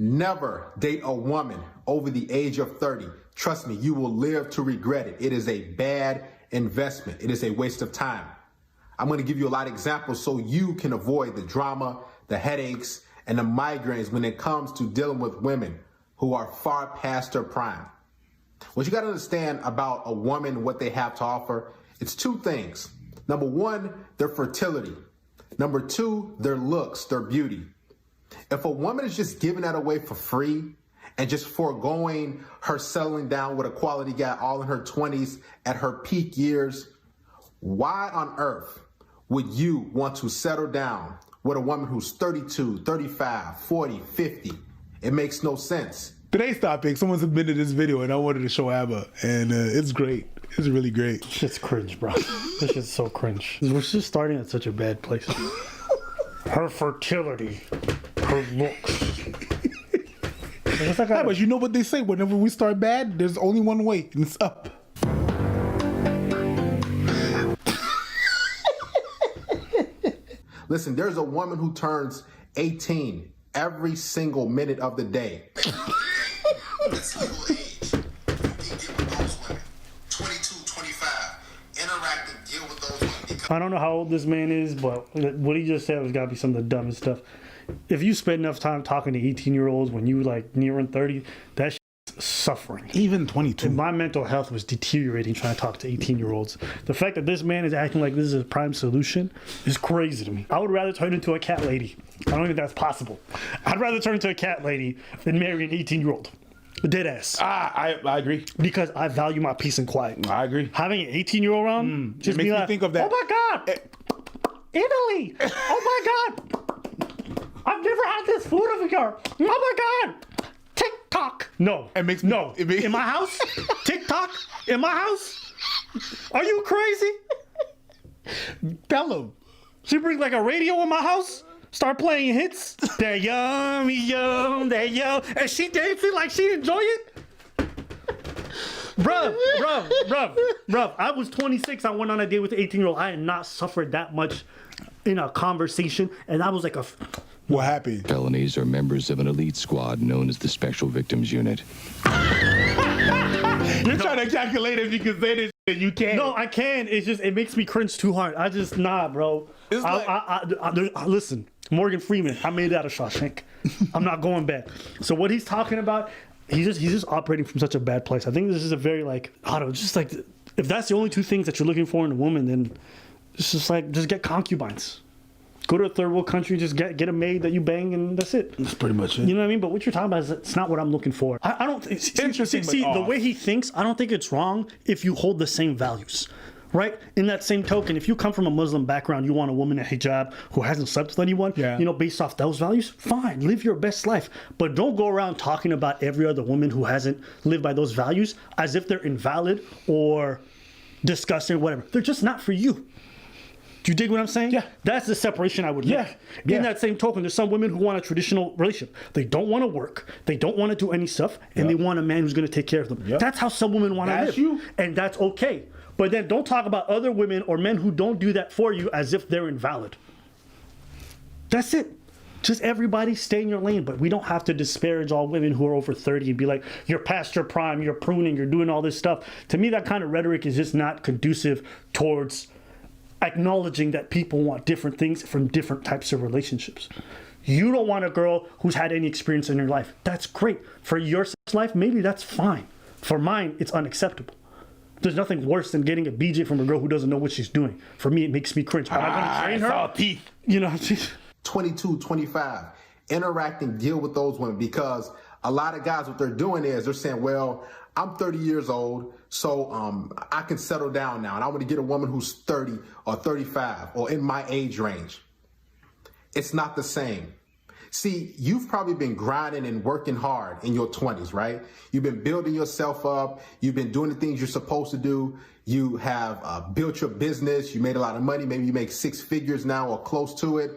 Never date a woman over the age of 30. Trust me, you will live to regret it. It is a bad investment. It is a waste of time. I'm going to give you a lot of examples so you can avoid the drama, the headaches, and the migraines when it comes to dealing with women who are far past their prime. What you got to understand about a woman, what they have to offer, it's two things. Number one, their fertility. Number two, their looks, their beauty. If a woman is just giving that away for free and just foregoing her settling down with a quality guy all in her 20s at her peak years, why on earth would you want to settle down with a woman who's 32, 35, 40, 50? It makes no sense. Today's topic, someone submitted this video and I wanted to show Abba, and it's great. It's really great. This shit's cringe, bro. This shit's so cringe. We're just starting at such a bad place. Her fertility, her looks. Yeah, but you know what they say, whenever we start bad, there's only one way, and it's up. Listen, there's a woman who turns 18 every single minute of the day. That's legal age. You can get with those women. 22, 25. Interact and deal with those women. I don't know how old this man is, but what he just said was got to be some of the dumbest stuff. If you spend enough time talking to 18-year-olds when you like nearing 30, that shit's suffering. Even 22. And my mental health was deteriorating trying to talk to 18-year-olds. The fact that this man is acting like this is a prime solution is crazy to me. I would rather turn into a cat lady. I don't think that's possible. I'd rather turn into a cat lady than marry an 18-year-old. Dead ass. I agree. Because I value my peace and quiet. I agree. Having an 18-year-old around just makes be me like, think of that. oh my God, Italy. Oh my God. I've never had this food over here. Oh my God. TikTok. No. It makes me, no. In my house? TikTok? In my house? Are you crazy? Bellow. She brings like a radio in my house? Start playing hits. They're yummy, yum, they're yum. And she dancing like she enjoy it? Bruh. I was 26. I went on a date with an 18-year-old. I had not suffered that much in a conversation. And I was like a... What happened? Felonies are members of an elite squad known as the Special Victims Unit. You're trying to calculate if you can say this shit. You can't. No, I can. It's just, it makes me cringe too hard. I just, nah, bro. Listen, Morgan Freeman, I made it out of Shawshank. I'm not going back. So what he's talking about, he's just operating from such a bad place. I think this is a very like, I don't know, just like, if that's the only two things that you're looking for in a woman, then it's just like, just get concubines. Go to a third world country, just get a maid that you bang, and that's it. That's pretty much it. You know what I mean? But what you're talking about is it's not what I'm looking for. I don't. Interesting. See, the way he thinks, I don't think it's wrong if you hold the same values, right? In that same token, if you come from a Muslim background, you want a woman in hijab who hasn't slept with anyone, you know, based off those values, fine, live your best life. But don't go around talking about every other woman who hasn't lived by those values as if they're invalid or disgusting or whatever. They're just not for you. Do you dig what I'm saying? Yeah. That's the separation I would make. In that same token, there's some women who want a traditional relationship. They don't want to work. They don't want to do any stuff. And they want a man who's going to take care of them. That's how some women want to live. You. And that's okay. But then don't talk about other women or men who don't do that for you as if they're invalid. That's it. Just everybody stay in your lane. But we don't have to disparage all women who are over 30 and be like, you're past your prime, you're pruning, you're doing all this stuff. To me, that kind of rhetoric is just not conducive towards acknowledging that people want different things from different types of relationships. You don't want a girl who's had any experience in your life. That's great. For your sex life, maybe that's fine. For mine, it's unacceptable. There's nothing worse than getting a BJ from a girl who doesn't know what she's doing. For me, it makes me cringe. Am I going to train her? All teeth. You know, 22, 25. Interact and deal with those women, because a lot of guys, what they're doing is they're saying, well, I'm 30 years old, so I can settle down now, and I want to get a woman who's 30 or 35 or in my age range. It's not the same. See, you've probably been grinding and working hard in your 20s, right? You've been building yourself up. You've been doing the things you're supposed to do. You have built your business. You made a lot of money. Maybe you make 6 figures now or close to it.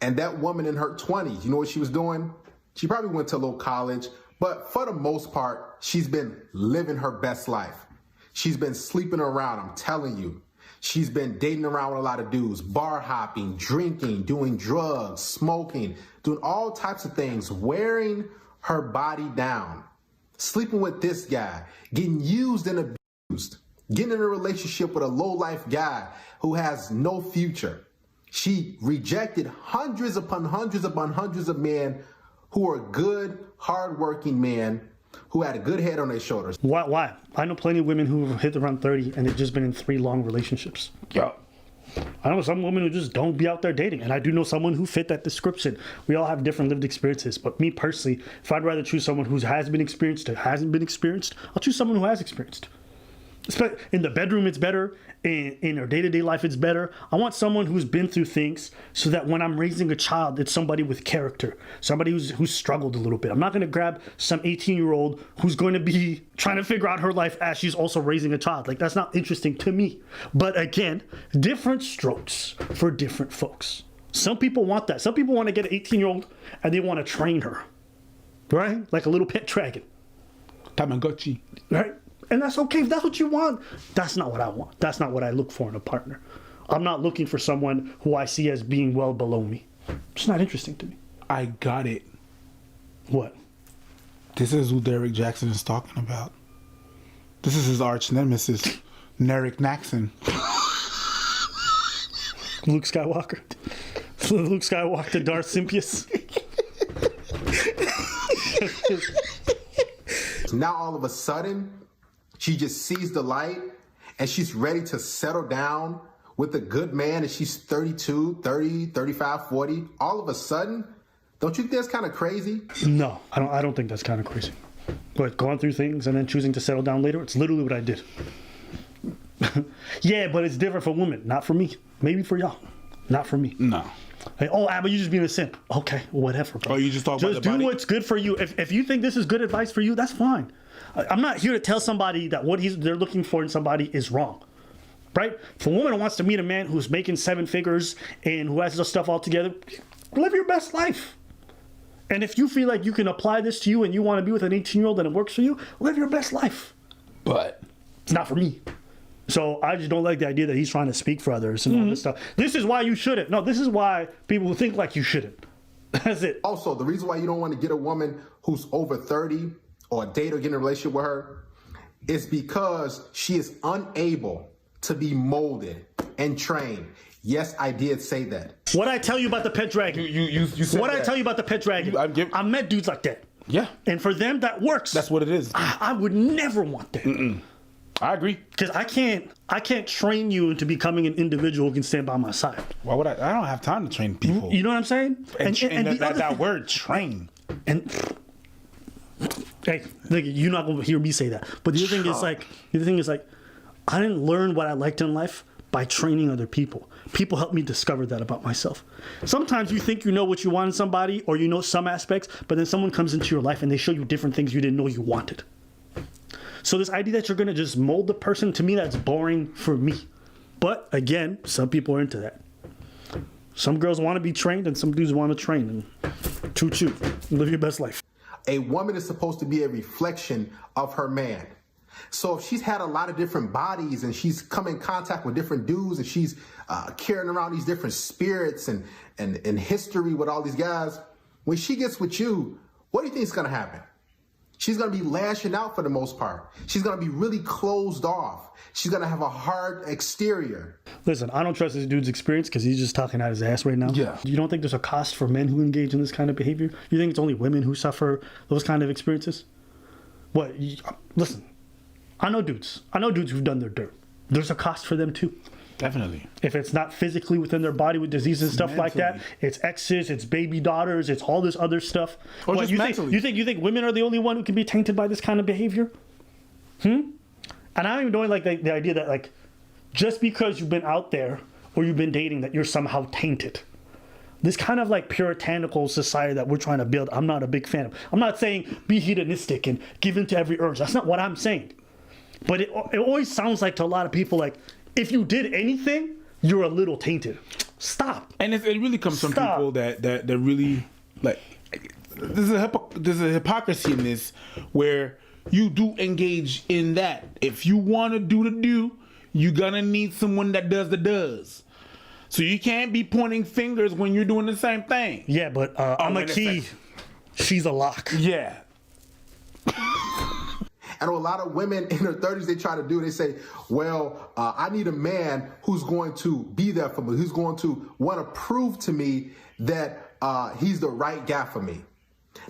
And that woman in her 20s, you know what she was doing? She probably went to a little college, but for the most part, she's been living her best life. She's been sleeping around, I'm telling you. She's been dating around with a lot of dudes, bar hopping, drinking, doing drugs, smoking, doing all types of things, wearing her body down, sleeping with this guy, getting used and abused, getting in a relationship with a low-life guy who has no future. She rejected hundreds upon hundreds upon hundreds of men who are good, hardworking men who had a good head on their shoulders. Why? I know plenty of women who have hit around 30 and they've just been in 3 long relationships. Yeah. I know some women who just don't be out there dating, and I do know someone who fit that description. We all have different lived experiences, but me personally, if I'd rather choose someone who has been experienced or hasn't been experienced, I'll choose someone who has experienced. In the bedroom, it's better. In her day-to-day life, it's better. I want someone who's been through things so that when I'm raising a child, it's somebody with character, somebody who's struggled a little bit. I'm not going to grab some 18-year-old who's going to be trying to figure out her life as she's also raising a child. Like, that's not interesting to me. But again, different strokes for different folks. Some people want that. Some people want to get an 18-year-old and they want to train her, right? Like a little pet dragon. Tamagotchi. Right? And that's okay if that's what you want. That's not what I want. That's not what I look for in a partner. I'm not looking for someone who I see as being well below me. It's not interesting to me. I got it. What? This is who Derek Jackson is talking about. This is his arch nemesis, Nerek Naxon. Luke Skywalker. Luke Skywalker, Darth Simpius. Now all of a sudden, she just sees the light and she's ready to settle down with a good man, and she's 32, 30, 35, 40. All of a sudden, don't you think that's kind of crazy? No, I don't think that's kind of crazy. But going through things and then choosing to settle down later, it's literally what I did. Yeah, but it's different for women, not for me. Maybe for y'all, not for me. No. Hey, oh, Abba, you just being a simp. Okay, whatever, bro. Oh, you just talk about the do body? what's good for you. If you think this is good advice for you, that's fine. I'm not here to tell somebody that what they're looking for in somebody is wrong, right? If a woman who wants to meet a man who's making 7 figures and who has the stuff all together, live your best life. And if you feel like you can apply this to you and you want to be with an 18-year-old and it works for you, live your best life. But It's not for me. So I just don't like the idea that he's trying to speak for others and all this stuff. This is why you shouldn't. No, this is why people think like you shouldn't. That's it. Also, the reason why you don't want to get a woman who's over 30 or date or get in a relationship with her is because she is unable to be molded and trained. Yes, I did say that. What I tell you about the pet dragon? you said What that. I tell you about the pet dragon? I met dudes like that. Yeah. And for them, that works. That's what it is. I would never want that. I agree. Because I can't train you into becoming an individual who can stand by my side. Why would I don't have time to train people. You know what I'm saying? and the other that thing- word, train. And hey, look, you're not gonna hear me say that. But the other thing is like, I didn't learn what I liked in life by training other people. People helped me discover that about myself. Sometimes you think you know what you want in somebody, or you know some aspects, but then someone comes into your life and they show you different things you didn't know you wanted. So this idea that you're gonna just mold the person, to me, that's boring for me. But again, some people are into that. Some girls want to be trained, and some dudes want to train. And choo-choo, live your best life. A woman is supposed to be a reflection of her man. So if she's had a lot of different bodies and she's come in contact with different dudes and she's carrying around these different spirits and history with all these guys, when she gets with you, what do you think is going to happen? She's going to be lashing out for the most part. She's going to be really closed off. She's going to have a hard exterior. Listen, I don't trust this dude's experience because he's just talking out his ass right now. Yeah. You don't think there's a cost for men who engage in this kind of behavior? You think it's only women who suffer those kind of experiences? Listen, I know dudes. I know dudes who've done their dirt. There's a cost for them too. Definitely. If it's not physically within their body with diseases and stuff like that, it's exes, it's baby daughters, it's all this other stuff. Or just you mentally. You think women are the only one who can be tainted by this kind of behavior? And I don't even know like the idea that like just because you've been out there or you've been dating that you're somehow tainted. This kind of like puritanical society that we're trying to build, I'm not a big fan of. I'm not saying be hedonistic and give in to every urge. That's not what I'm saying. But it always sounds like to a lot of people like, if you did anything, you're a little tainted. Stop. And it really comes from Stop. people that really like. There's a hypocrisy in this where you do engage in that. If you want to do the do, you're gonna need someone that does the does. So you can't be pointing fingers when you're doing the same thing. Yeah, but I'm a key. She's a lock. Yeah. And a lot of women in their 30s, they try to do, they say, well, I need a man who's going to be there for me, who's going to want to prove to me that he's the right guy for me.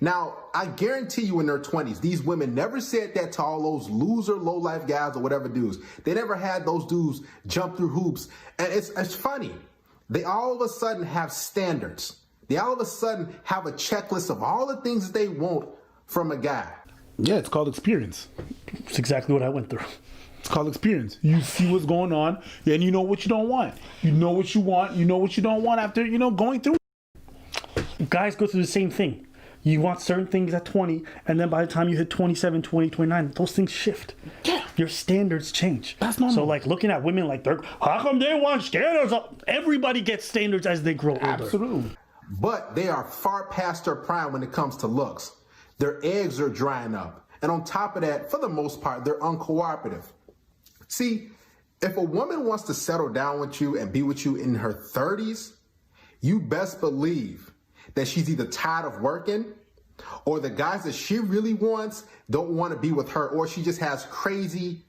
Now, I guarantee you in their 20s, these women never said that to all those loser, low-life guys or whatever dudes. They never had those dudes jump through hoops. And it's funny. They all of a sudden have standards. They all of a sudden have a checklist of all the things that they want from a guy. Yeah, it's called experience. It's exactly what I went through. It's called experience. You see what's going on, and you know what you don't want. You know what you want, you know what you don't want after, going through. Guys go through the same thing. You want certain things at 20, and then by the time you hit 27, 20, 29, those things shift. Yeah. Your standards change. That's normal. So, like, looking at women like, how come they want standards? Everybody gets standards as they grow older. Absolutely. But they are far past their prime when it comes to looks. Their eggs are drying up. And on top of that, for the most part, they're uncooperative. See, if a woman wants to settle down with you and be with you in her 30s, you best believe that she's either tired of working, or the guys that she really wants don't want to be with her, or she just has crazy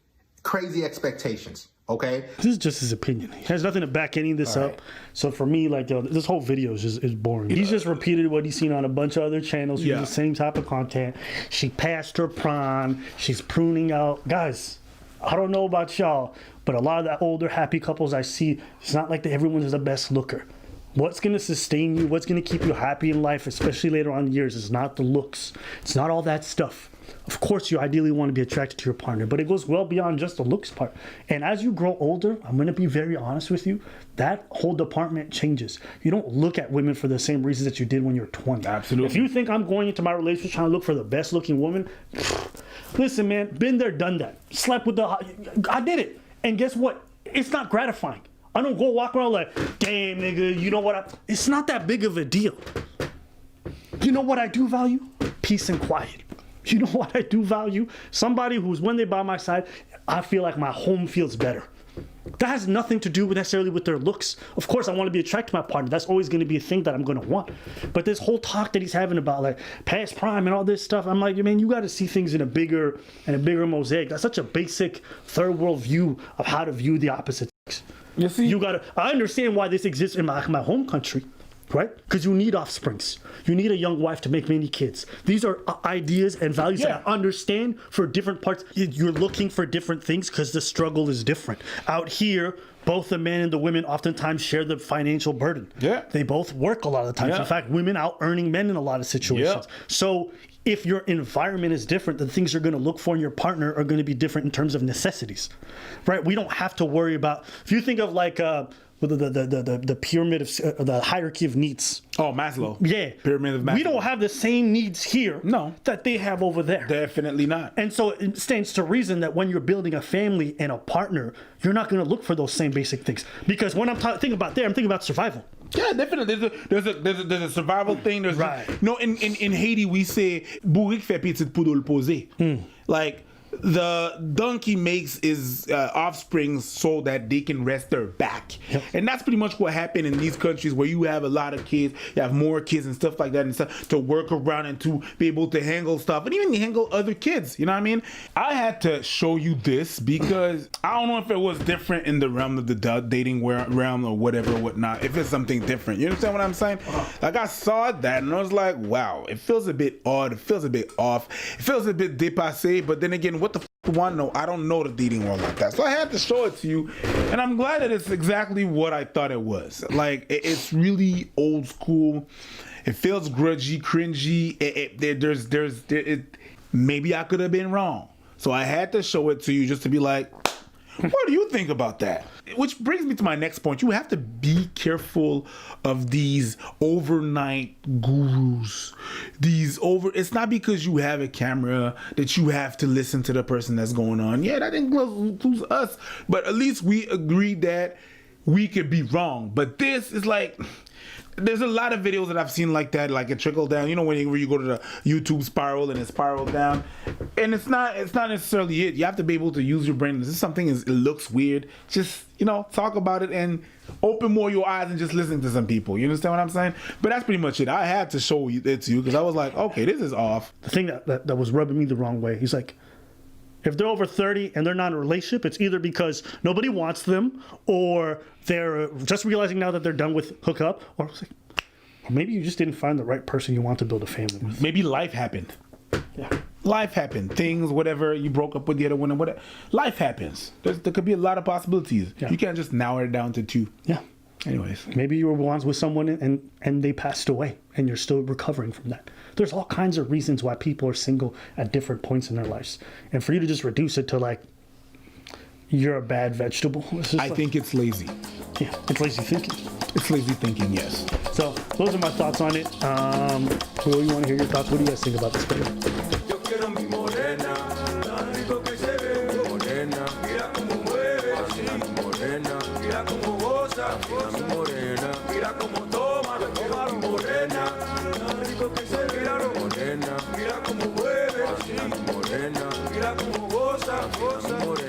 expectations. Okay? This is just his opinion. He has nothing to back any of this up. So for me, like, this whole video is boring. He's just repeated what he's seen on a bunch of other channels using the same type of content. She passed her prime. She's pruning out. Guys, I don't know about y'all, but a lot of the older happy couples I see, it's not like everyone is the best looker. What's going to sustain you, what's going to keep you happy in life, especially later on in years, is not the looks. It's not all that stuff. Of course, you ideally want to be attracted to your partner, but it goes well beyond just the looks part. And as you grow older, I'm going to be very honest with you, that whole department changes. You don't look at women for the same reasons that you did when you're 20. Absolutely. If you think I'm going into my relationship trying to look for the best looking woman, listen, man, been there, done that. Slept with I did it. And guess what? It's not gratifying. I don't go walk around like, damn, nigga, you know what? It's not that big of a deal. You know what I do value? Peace and quiet. You know what I do value? Somebody who's, when they're by my side, I feel like my home feels better. That has nothing to do with necessarily with their looks. Of course, I want to be attracted to my partner. That's always going to be a thing that I'm going to want. But this whole talk that he's having about like past prime and all this stuff, I'm like, man, you got to see things in a bigger mosaic. That's such a basic third world view of how to view the opposite sex. You see, I understand why this exists in my home country, right? Because you need offsprings. You need a young wife to make many kids. These are ideas and values that I understand for different parts. You're looking for different things because the struggle is different. Out here, both the men and the women oftentimes share the financial burden. Yeah. They both work a lot of the times. Yeah. In fact, women out earning men in a lot of situations. Yeah. So if your environment is different, the things you're going to look for in your partner are going to be different in terms of necessities, right? We don't have to worry about, if you think of like the pyramid of the hierarchy of needs. Oh, Maslow. Yeah. Pyramid of Maslow. We don't have the same needs here No. that they have over there. Definitely not. And so it stands to reason that when you're building a family and a partner, you're not going to look for those same basic things. Because when I'm thinking about there, I'm thinking about survival. Yeah, definitely. There's a survival thing. There's Right. In Haiti we say bourrique fait petite poudre posée. Like the donkey makes his offspring so that they can rest their back. Yep. And that's pretty much what happened in these countries where you have a lot of kids, you have more kids and stuff like that, and stuff to work around and to be able to handle stuff and even handle other kids. You know what I mean? I had to show you this because I don't know if it was different in the realm of the dating realm or whatever, whatnot. If it's something different, you understand what I'm saying? Like I saw that and I was like, wow, it feels a bit odd. It feels a bit off. It feels a bit dépassé. But then again, what the do I know? I don't know the dating world like that. So I had to show it to you. And I'm glad that it's exactly what I thought it was. Like, it's really old school. It feels grudgy, cringy. Maybe I could have been wrong. So I had to show it to you just to be like, what do you think about that? Which brings me to my next point. You have to be careful of these overnight gurus. It's not because you have a camera that you have to listen to the person that's going on. Yeah, that includes us. But at least we agreed that we could be wrong. But this is like, there's a lot of videos that I've seen like that, like it trickle down. You know, where you go to the YouTube spiral and it spirals down, and it's not necessarily it. You have to be able to use your brain. This is something it looks weird. Just, you know, talk about it and open more your eyes and just listen to some people. You understand what I'm saying? But that's pretty much it. I had to show it to you because I was like, okay, this is off. The thing that was rubbing me the wrong way, he's like, if they're over 30 and they're not in a relationship, it's either because nobody wants them or they're just realizing now that they're done with hookup, or maybe you just didn't find the right person you want to build a family with. Maybe life happened. Yeah. Life happened. Things, whatever, you broke up with the other one and whatever. Life happens. There could be a lot of possibilities. Yeah. You can't just narrow it down to 2. Yeah. Anyways. Maybe you were once with someone and they passed away and you're still recovering from that. There's all kinds of reasons why people are single at different points in their lives. And for you to just reduce it to like, you're a bad vegetable. I think it's lazy. Yeah, it's lazy thinking. It's lazy thinking, yes. So those are my thoughts on it. Will, you want to hear your thoughts? What do you guys think about this video? Yo quiero mi morena, tan rico que se ve, morena, mira como mueve, así, morena, mira como goza, mi morena, mira como toma, yo quiero mi morena, tan rico que se ve, morena, mira como mueve, así, morena, mira como goza, mi morena.